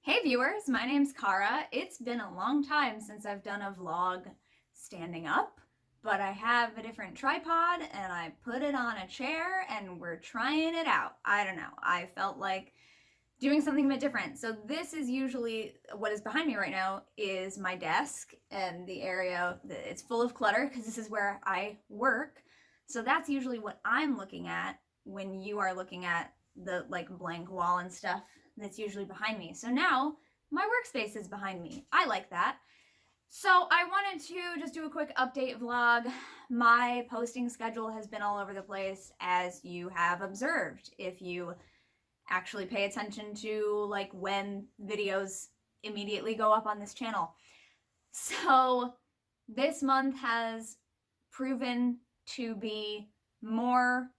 Hey viewers, my name's Cara. It's been a long time since I've done a vlog standing up, but I have a different tripod and I put it on a chair and we're trying it out. I don't know, I felt like doing something a bit different. So this is usually what is behind me right now is my desk and the area that it's full of clutter because this is where I work. So that's usually what I'm looking at when you are looking at the blank wall and stuff that's usually behind me. So now my workspace is behind me. I like that. So I wanted to just do a quick update vlog. My posting schedule has been all over the place, as you have observed. If you actually pay attention to when videos immediately go up on this channel. So this month has proven to be more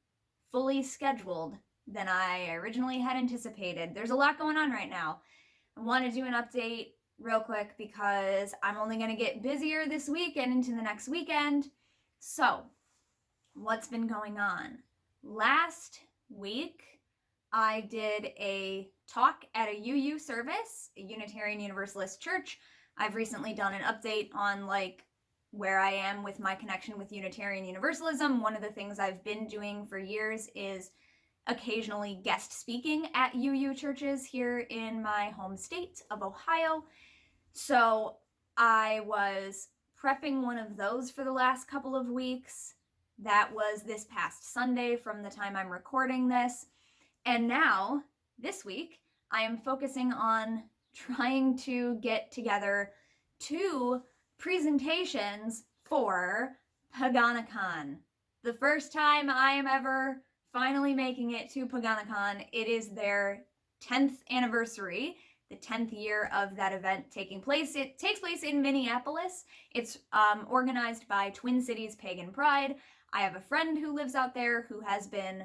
fully scheduled than I originally had anticipated. There's a lot going on right now. I want to do an update real quick because I'm only going to get busier this week and into the next weekend. So, what's been going on? Last week, I did a talk at a UU service, a Unitarian Universalist Church. I've recently done an update on where I am with my connection with Unitarian Universalism. One of the things I've been doing for years is occasionally guest speaking at UU churches here in my home state of Ohio. So I was prepping one of those for the last couple of weeks. That was this past Sunday from the time I'm recording this. And now, this week, I am focusing on trying to get together 2 presentations for Paganicon. The first time I am ever finally making it to Paganicon. It is their 10th anniversary, the 10th year of that event taking place. It takes place in Minneapolis. It's organized by Twin Cities Pagan Pride. I have a friend who lives out there who has been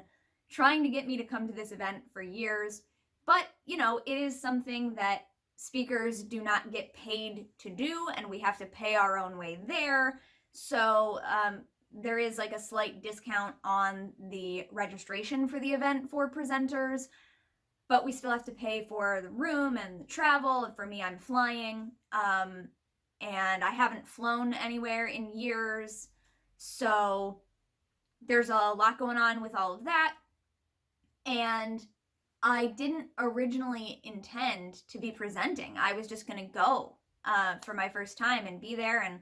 trying to get me to come to this event for years. But, it is something that speakers do not get paid to do, and we have to pay our own way there. So, there is a slight discount on the registration for the event for presenters, but we still have to pay for the room and the travel. For me, I'm flying, and I haven't flown anywhere in years, so there's a lot going on with all of that. And I didn't originally intend to be presenting. I was just going to go for my first time and be there and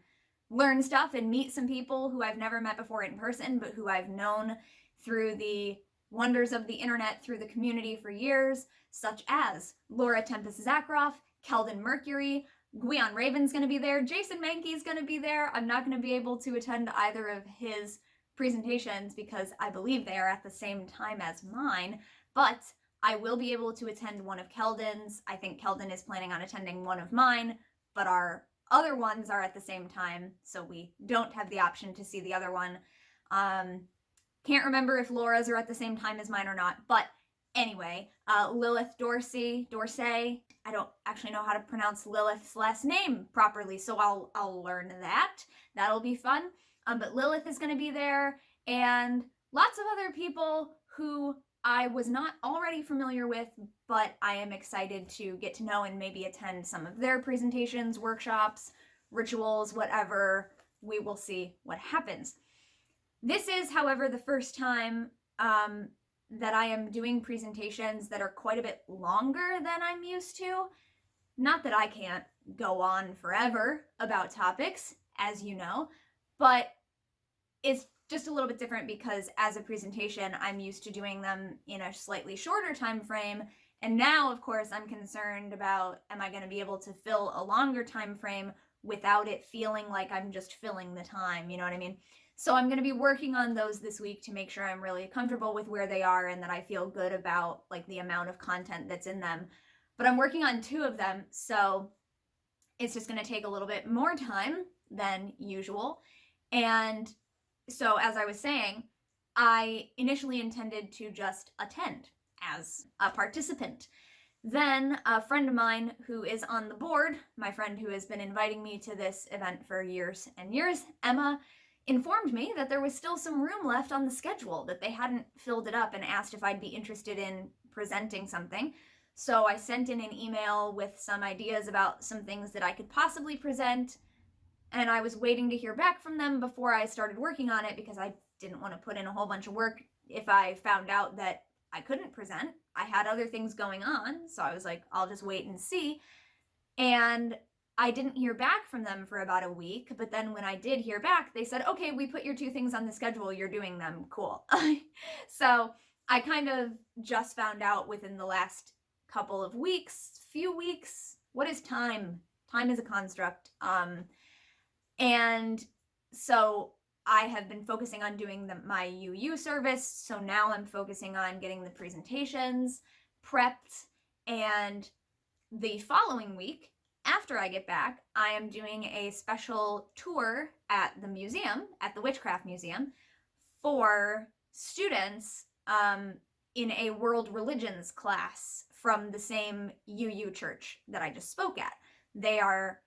learn stuff and meet some people who I've never met before in person, but who I've known through the wonders of the internet, through the community for years, such as Laura Tempest Zakroff, Keldon Mercury, Gwion Raven's going to be there, Jason Mankey's going to be there. I'm not going to be able to attend either of his presentations because I believe they are at the same time as mine, but I will be able to attend one of Keldon's. I think Keldon is planning on attending one of mine, but our other ones are at the same time, so we don't have the option to see the other one. Can't remember if Laura's are at the same time as mine or not, but anyway, Lilith Dorsey, I don't actually know how to pronounce Lilith's last name properly, so I'll learn that. That'll be fun. But Lilith is going to be there, and lots of other people who I was not already familiar with, but I am excited to get to know and maybe attend some of their presentations, workshops, rituals, whatever. We will see what happens. This is, however, the first time that I am doing presentations that are quite a bit longer than I'm used to. Not that I can't go on forever about topics, as you know, but it's just a little bit different because as a presentation, I'm used to doing them in a slightly shorter time frame. And now, of course, I'm concerned about, am I going to be able to fill a longer time frame without it feeling like I'm just filling the time, you know what I mean? So I'm going to be working on those this week to make sure I'm really comfortable with where they are and that I feel good about the amount of content that's in them. But I'm working on 2 of them, so it's just going to take a little bit more time than usual. And so, as I was saying, I initially intended to just attend as a participant. Then a friend of mine who is on the board, my friend who has been inviting me to this event for years and years, Emma, informed me that there was still some room left on the schedule, that they hadn't filled it up, and asked if I'd be interested in presenting something. So I sent in an email with some ideas about some things that I could possibly present, and I was waiting to hear back from them before I started working on it because I didn't want to put in a whole bunch of work if I found out that I couldn't present. I had other things going on, so I was like, I'll just wait and see. And I didn't hear back from them for about a week, but then when I did hear back, they said, okay, we put your 2 things on the schedule, you're doing them, cool. So I kind of just found out within the last couple of weeks, few weeks, what is time? Time is a construct. And so I have been focusing on doing my UU service, so now I'm focusing on getting the presentations prepped, and the following week, after I get back, I am doing a special tour at the museum, at the Witchcraft Museum, for students in a world religions class from the same UU church that I just spoke at. They are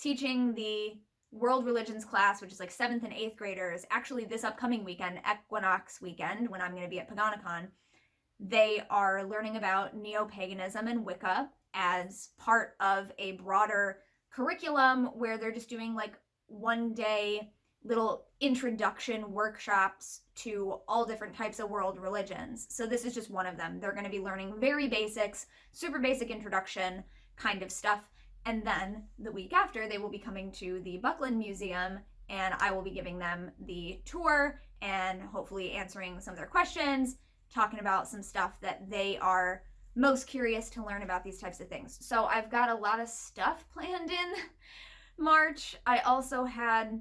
teaching the world religions class, which is like 7th and 8th graders, actually this upcoming weekend, equinox weekend, when I'm going to be at Paganicon. They are learning about neo-paganism and Wicca as part of a broader curriculum where they're just doing like 1-day little introduction workshops to all different types of world religions. So this is just one of them. They're going to be learning very basics, super basic introduction kind of stuff. And then the week after, they will be coming to the Buckland Museum, and I will be giving them the tour and hopefully answering some of their questions, talking about some stuff that they are most curious to learn about these types of things. So I've got a lot of stuff planned in March. I also had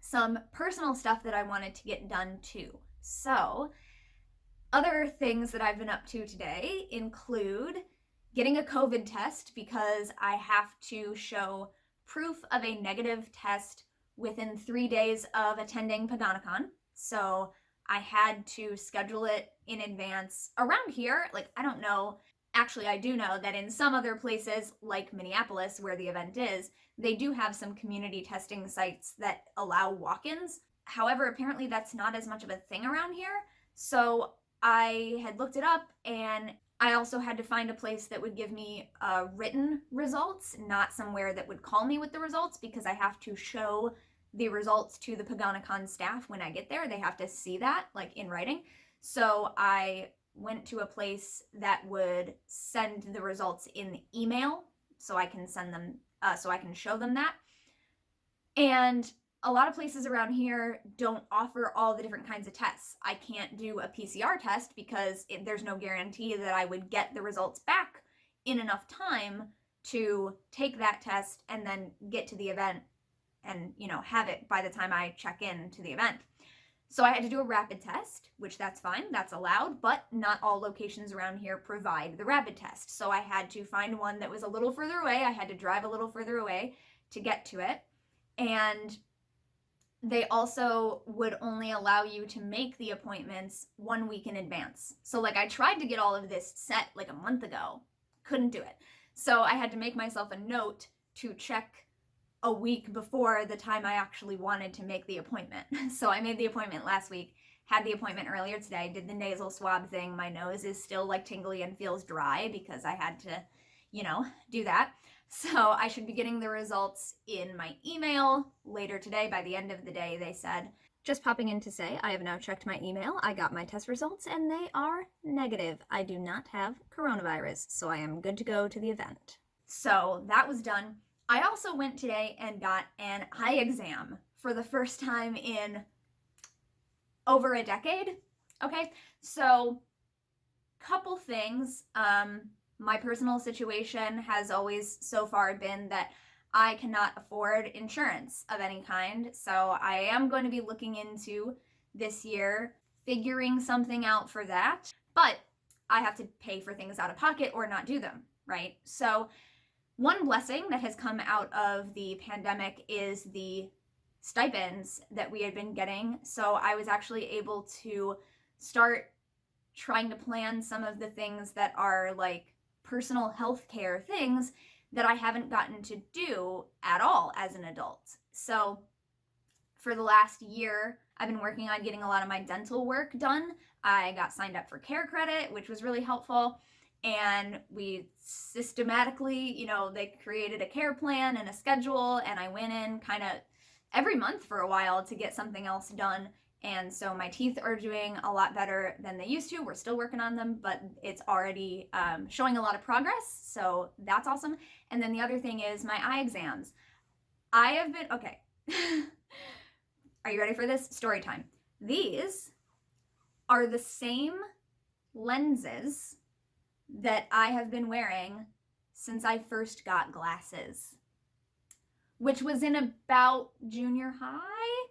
some personal stuff that I wanted to get done too. So other things that I've been up to today include getting a COVID test because I have to show proof of a negative test within 3 days of attending Paganicon. So I had to schedule it in advance. Around here, like, I don't know. Actually, I do know that in some other places, like Minneapolis, where the event is, they do have some community testing sites that allow walk-ins. However, apparently that's not as much of a thing around here. So I had looked it up, and I also had to find a place that would give me written results, not somewhere that would call me with the results, because I have to show the results to the Paganicon staff when I get there. They have to see that, like, in writing. So I went to a place that would send the results in email so I can send them, so I can show them that. And a lot of places around here don't offer all the different kinds of tests. I can't do a PCR test because there's no guarantee that I would get the results back in enough time to take that test and then get to the event and, have it by the time I check in to the event. So I had to do a rapid test, which that's fine, that's allowed, but not all locations around here provide the rapid test. So I had to find one that was a little further away. I had to drive a little further away to get to it. And they also would only allow you to make the appointments 1 week in advance. So I tried to get all of this set like a month ago, couldn't do it. So I had to make myself a note to check a week before the time I actually wanted to make the appointment. So I made the appointment last week, had the appointment earlier today, did the nasal swab thing. My nose is still tingly and feels dry because I had to, do that. So I should be getting the results in my email later today. By the end of the day, they said. Just popping in to say, I have now checked my email. I got my test results and they are negative. I do not have coronavirus, so I am good to go to the event. So that was done. I also went today and got an eye exam for the first time in over a decade. Okay, so couple things. My personal situation has always so far been that I cannot afford insurance of any kind. So I am going to be looking into this year figuring something out for that. But I have to pay for things out of pocket or not do them, right? So one blessing that has come out of the pandemic is the stipends that we had been getting. So I was actually able to start trying to plan some of the things that are personal health care things that I haven't gotten to do at all as an adult. So for the last year, I've been working on getting a lot of my dental work done. I got signed up for Care Credit, which was really helpful. And we systematically, they created a care plan and a schedule, and I went in kind of every month for a while to get something else done. And so my teeth are doing a lot better than they used to. We're still working on them, but it's already showing a lot of progress. So that's awesome. And then the other thing is my eye exams. I have been, okay. Are you ready for this? Story time. These are the same lenses that I have been wearing since I first got glasses, which was in about junior high,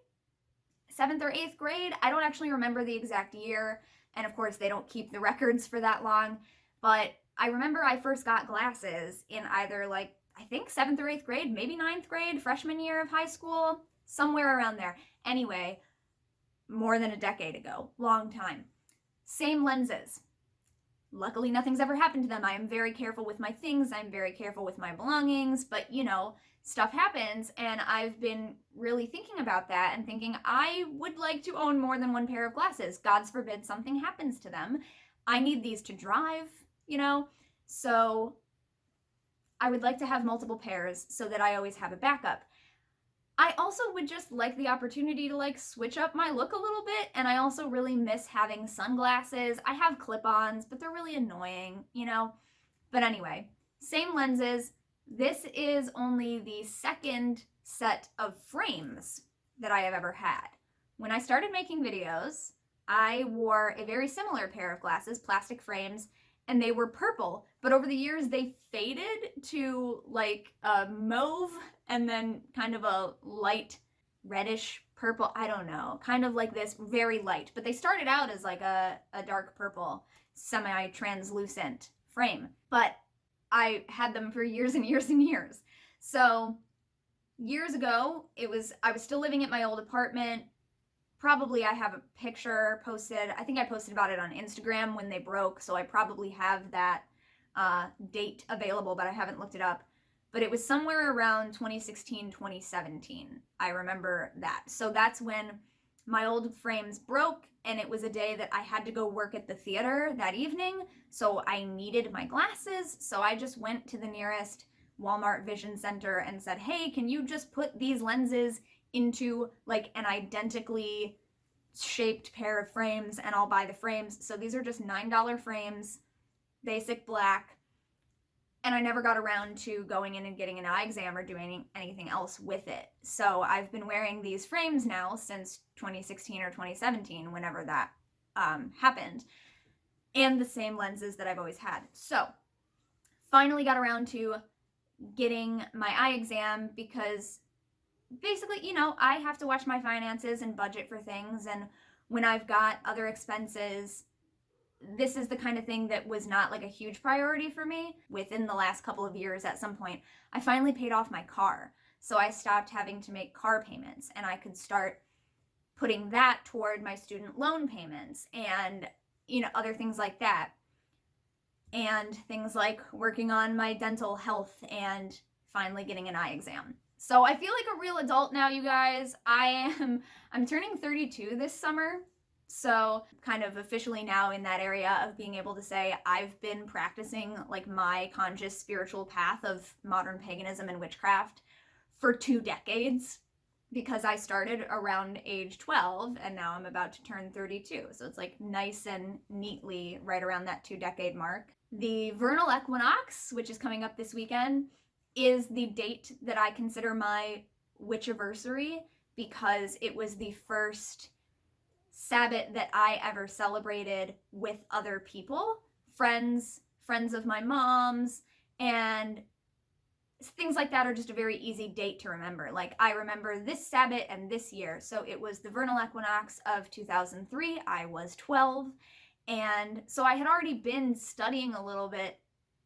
7th or 8th grade. I don't actually remember the exact year, and of course they don't keep the records for that long, but I remember I first got glasses in either I think 7th or 8th grade, maybe 9th grade, freshman year of high school, somewhere around there. Anyway, more than a decade ago, long time. Same lenses. Luckily, nothing's ever happened to them. I am very careful with my things. I'm very careful with my belongings, but stuff happens, and I've been really thinking about that and thinking I would like to own more than one pair of glasses. God forbid something happens to them. I need these to drive, so I would like to have multiple pairs so that I always have a backup. I also would just like the opportunity to switch up my look a little bit, and I also really miss having sunglasses. I have clip-ons, but they're really annoying, But anyway, same lenses. This is only the second set of frames that I have ever had. When I started making videos, I wore a very similar pair of glasses, plastic frames, and they were purple, but over the years they faded to a mauve and then kind of a light reddish purple, I don't know, kind of like this, very light, but they started out as a dark purple, semi-translucent frame, but I had them for years and years and years. So years ago, I was still living at my old apartment. Probably I have a picture posted. I think I posted about it on Instagram when they broke, so I probably have that date available, but I haven't looked it up. But it was somewhere around 2016, 2017. I remember that. So that's when my old frames broke, and it was a day that I had to go work at the theater that evening, so I needed my glasses. So I just went to the nearest Walmart Vision Center and said, hey, can you just put these lenses into an identically shaped pair of frames, and I'll buy the frames. So these are just $9 frames, basic black, and I never got around to going in and getting an eye exam or doing anything else with it. So I've been wearing these frames now since 2016 or 2017, whenever that happened, and the same lenses that I've always had. So finally got around to getting my eye exam because basically, I have to watch my finances and budget for things, and when I've got other expenses, this is the kind of thing that was not a huge priority for me. Within the last couple of years, at some point, I finally paid off my car. So I stopped having to make car payments, and I could start putting that toward my student loan payments and, other things like that. And things like working on my dental health and finally getting an eye exam. So I feel like a real adult now, you guys. I'm turning 32 this summer. So kind of officially now in that area of being able to say I've been practicing my conscious spiritual path of modern paganism and witchcraft for 2 decades, because I started around age 12 and now I'm about to turn 32. So it's nice and neatly right around that 2-decade mark. The vernal equinox, which is coming up this weekend, is the date that I consider my witchiversary, because it was the first Sabbath that I ever celebrated with other people, friends of my mom's, and things like that are just a very easy date to remember. I remember this Sabbath and this year. So it was the vernal equinox of 2003. I was 12. And so I had already been studying a little bit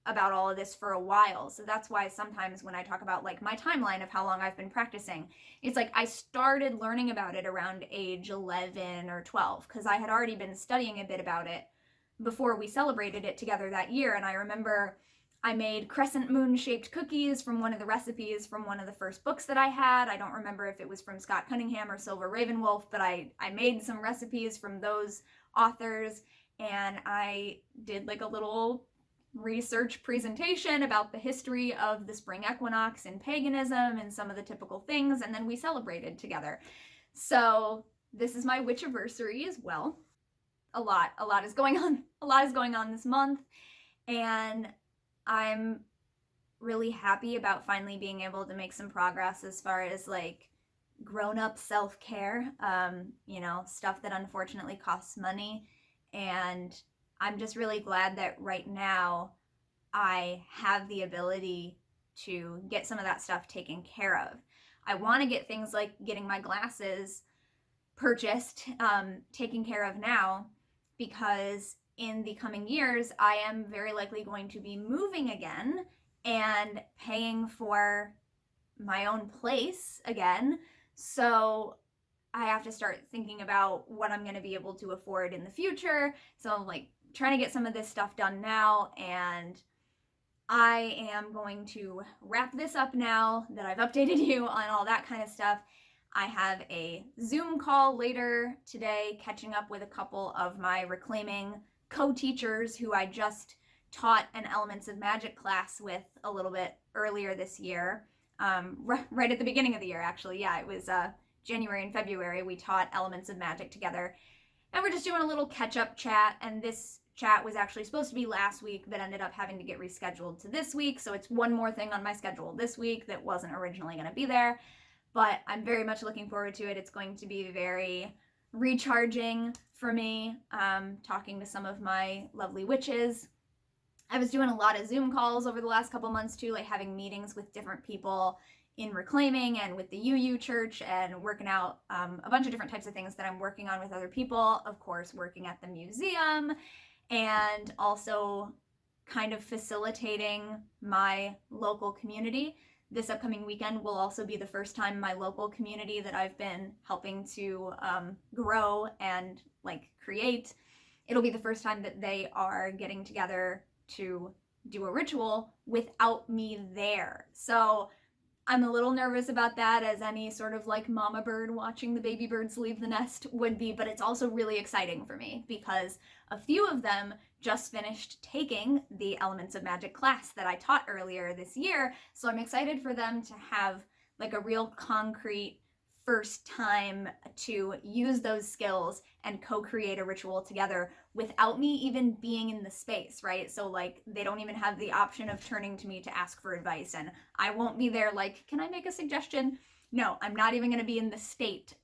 about all of this for a while. So that's why sometimes when I talk about my timeline of how long I've been practicing, it's I started learning about it around age 11 or 12, because I had already been studying a bit about it before we celebrated it together that year. And I remember I made crescent moon shaped cookies from one of the recipes from one of the first books that I had. I don't remember if it was from Scott Cunningham or Silver Ravenwolf, but I made some recipes from those authors, and I did a little research presentation about the history of the spring equinox in paganism and some of the typical things, and then we celebrated together. So this is my witchiversary as well. A lot is going on. A lot is going on this month, and I'm really happy about finally being able to make some progress as far as like grown-up self-care, stuff that unfortunately costs money. And I'm just really glad that right now I have the ability to get some of that stuff taken care of. I want to get things like getting my glasses purchased, taken care of now, because in the coming years, I am very likely going to be moving again and paying for my own place again. So I have to start thinking about what I'm going to be able to afford in the future. So I'm like trying to get some of this stuff done now, and I am going to wrap this up now that I've updated you on all that kind of stuff. I have a Zoom call later today, catching up with a couple of my reclaiming co-teachers who I just taught an Elements of Magic class with a little bit earlier this year, right at the beginning of the year, actually. Yeah, it was January and February. We taught Elements of Magic together, and we're just doing a little catch-up chat, and this chat was actually supposed to be last week, but ended up having to get rescheduled to this week, so it's one more thing on my schedule this week that wasn't originally going to be there, but I'm very much looking forward to it. It's going to be very recharging for me, talking to some of my lovely witches. I was doing a lot of Zoom calls over the last couple months too, like having meetings with different people in reclaiming and with the UU church, and working out a bunch of different types of things that I'm working on with other people. Of course, working at the museum, and also kind of facilitating my local community. This upcoming weekend will also be the first time my local community that I've been helping to grow and like create, it'll be the first time that they are getting together to do a ritual without me there. So I'm a little nervous about that, as any sort of like mama bird watching the baby birds leave the nest would be, but it's also really exciting for me because a few of them just finished taking the Elements of Magic class that I taught earlier this year. So I'm excited for them to have like a real concrete first time to use those skills and co-create a ritual together without me even being in the space, right? So like they don't even have the option of turning to me to ask for advice, and I won't be there like, can I make a suggestion? No, I'm not even going to be in the state,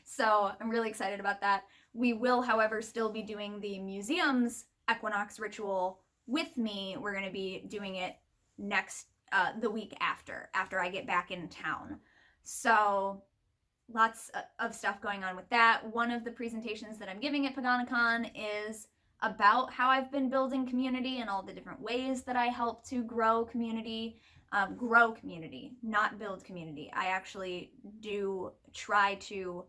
So I'm really excited about that. We will, however, still be doing the museum's equinox ritual with me. We're going to be doing it the week after I get back in town. So lots of stuff going on with that. One of the presentations that I'm giving at Paganicon is about how I've been building community and all the different ways that I help to grow community, not build community. I actually do try to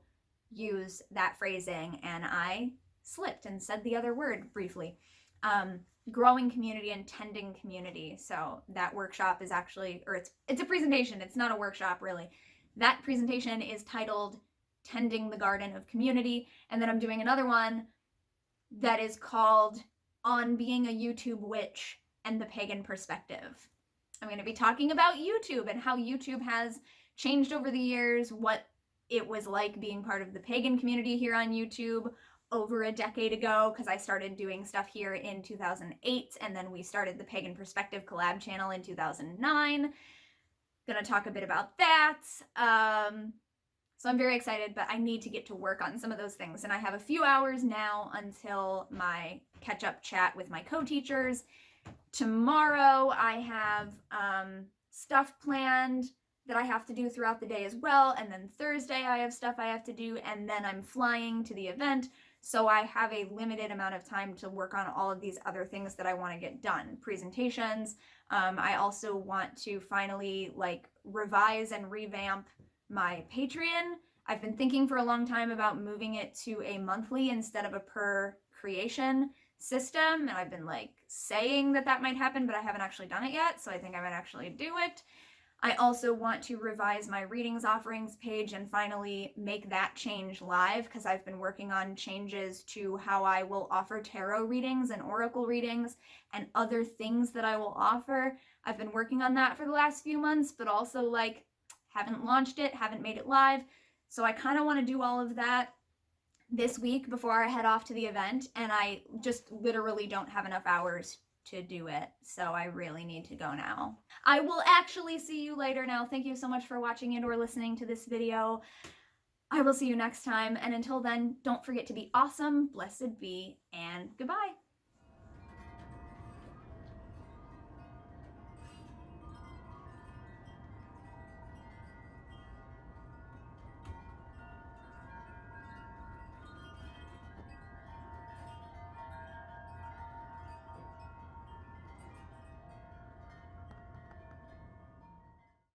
use that phrasing, and I slipped and said the other word briefly. Growing community and tending community. So that workshop is actually, or it's a presentation, it's not a workshop really. That presentation is titled Tending the Garden of Community, and then I'm doing another one that is called On Being a YouTube Witch and the Pagan Perspective. I'm going to be talking about YouTube and how YouTube has changed over the years, what it was like being part of the pagan community here on YouTube over a decade ago, because I started doing stuff here in 2008, and then we started the Pagan Perspective collab channel in 2009. Gonna talk a bit about that. So I'm very excited, but I need to get to work on some of those things, and I have a few hours now until my catch-up chat with my co-teachers. Tomorrow I have stuff planned that I have to do throughout the day as well, and then Thursday I have stuff I have to do, and then I'm flying to the event, so I have a limited amount of time to work on all of these other things that I want to get done. Presentations. I also want to finally like revise and revamp my Patreon. I've been thinking for a long time about moving it to a monthly instead of a per creation system, and I've been like saying that might happen, but I haven't actually done it yet, so I think I might actually do it. I also want to revise my readings offerings page and finally make that change live, because I've been working on changes to how I will offer tarot readings and oracle readings and other things that I will offer. I've been working on that for the last few months, but also like haven't launched it, haven't made it live. So I kind of want to do all of that this week before I head off to the event, and I just literally don't have enough hours to do it, so I really need to go now. I will actually see you later now. Thank you so much for watching and or listening to this video. I will see you next time, and until then, don't forget to be awesome, blessed be, and goodbye.